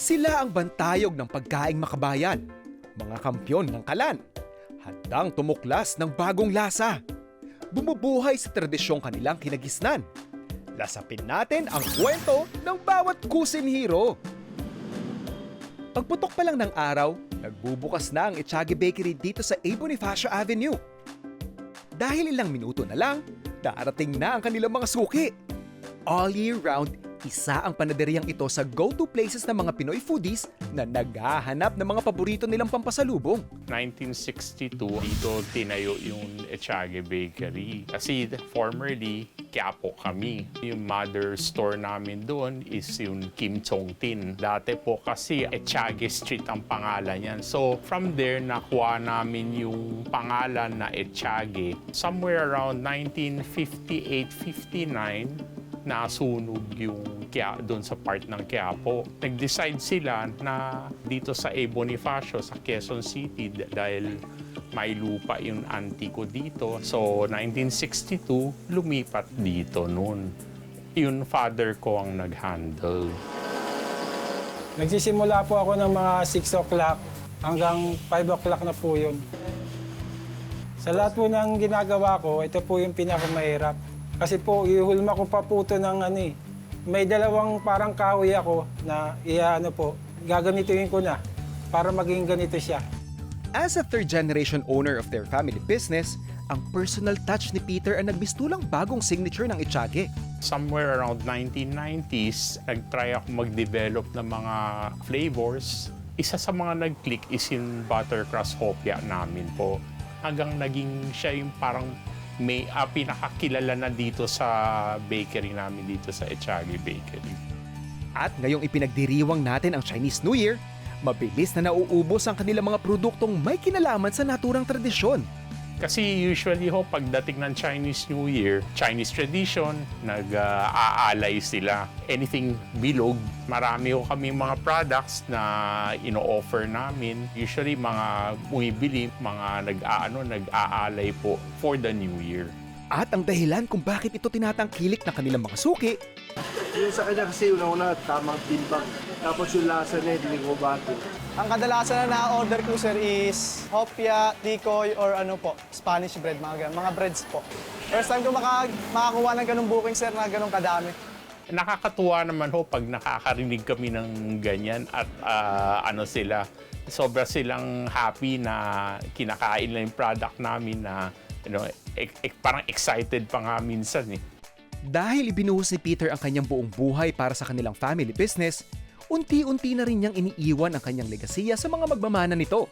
Sila ang bantayog ng pagkaing makabayan, mga kampyon ng kalan, handang tumuklas ng bagong lasa. Bumubuhay sa tradisyong kanilang kinagisnan. Lasapin natin ang kwento ng bawat kusin hero. Pagputok pa lang ng araw, nagbubukas na ang Echage Bakery dito sa A. Bonifacio Avenue. Dahil ilang minuto na lang, darating na ang kanilang mga suki. All year round, isa ang panaderyang ito sa go-to places ng mga Pinoy foodies na naghahanap ng mga paborito nilang pampasalubong. 1962, dito tinayo yung Echage Bakery. Kasi formerly, Quiapo kami. Yung mother store namin doon is yung Kim Chong Tin. Dati po kasi Echage Street ang pangalan yan. So from there, nakuha namin yung pangalan na Echage. Somewhere around 1958-59, nasunog yung doon sa part ng Quiapo. Nag-decide sila na dito sa A. Bonifacio, sa Quezon City, dahil may lupa yung auntie ko dito. So, 1962, lumipat dito noon. Yung father ko ang nag-handle. Nagsisimula po ako ng mga 6 o'clock hanggang 5 o'clock na po yun. Sa lahat po ng ginagawa ko, ito po yung pinakamahirap. Kasi po, ihulma ko pa po ito ng may dalawang parang kahoy ako na gaganituin ko na para maging ganito siya. As a third-generation owner of their family business, ang personal touch ni Peter ang nagmistulang bagong signature ng Echage. Somewhere around 1990s, nag-try ako mag-develop ng mga flavors. Isa sa mga nag-click is yung buttercrust hopia namin po. Hanggang naging siya yung parang may pinakakilala na dito sa bakery namin dito sa Echage Bakery. At ngayong ipinagdiriwang natin ang Chinese New Year, mabilis na nauubos ang kanilang mga produktong may kinalaman sa naturang tradisyon. Kasi usually pagdating ng Chinese New Year, Chinese tradition, nag-aalay sila. Anything bilog, marami kami mga products na ino-offer namin. Usually mga bumibili, mga nag-aalay po for the New Year. At ang dahilan kung bakit ito tinatangkilik ng kanilang mga suki, yung sa kanya kasi una-una, tamang timbang. Tapos yung lasa niya, hindi ko bato. Ang kadalasan na na-order ko, sir, is hopia, tikoy, or Spanish bread, mga breads po. First time ko makakuha ng ganung booking, sir, na ganung kadami. Nakakatuwa naman pag nakakarinig kami ng ganyan at sobra silang happy na kinakain lang yung product namin na parang excited pa nga minsan eh. dahil ibinuhos ni Peter ang kanyang buong buhay para sa kanilang family business, unti-unti na rin niyang iniiwan ang kanyang legasiya sa mga magmamana nito.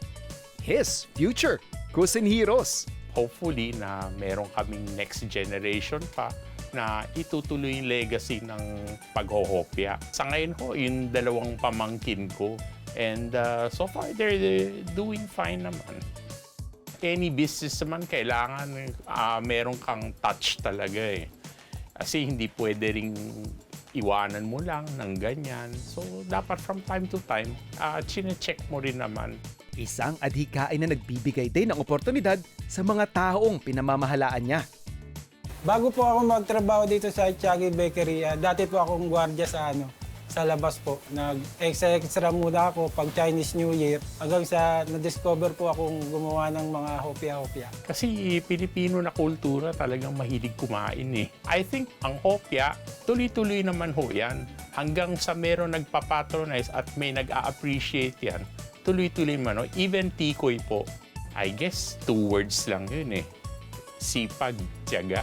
His future Kusin Heroes. Hopefully na meron kaming next generation pa na itutuloy yung legacy ng paghohopya. Sa ngayon yung dalawang pamangkin ko. And so far, they're doing fine naman. Any business naman, kailangan meron kang touch talaga eh. Kasi hindi pwede ring iwanan mo lang ng ganyan. So, dapat from time to time, chine-check mo rin naman. Isang adhikain na nagbibigay din ng oportunidad sa mga taong pinamamahalaan niya. Bago po ako magtrabaho dito sa Echage Bakery, dati po akong gwardiya sa labas po. Nag-extra muna ako pag Chinese New Year hanggang sa na-discover po akong gumawa ng mga hopia-hopia. Kasi Pilipino na kultura talagang mahilig kumain eh. I think ang hopia, tuloy-tuloy naman yan. Hanggang sa meron nagpapatronize at may nag-a-appreciate yan, tuloy-tuloy man. Even tikoy po, I guess 2 words lang yun eh. Sipag, tiyaga.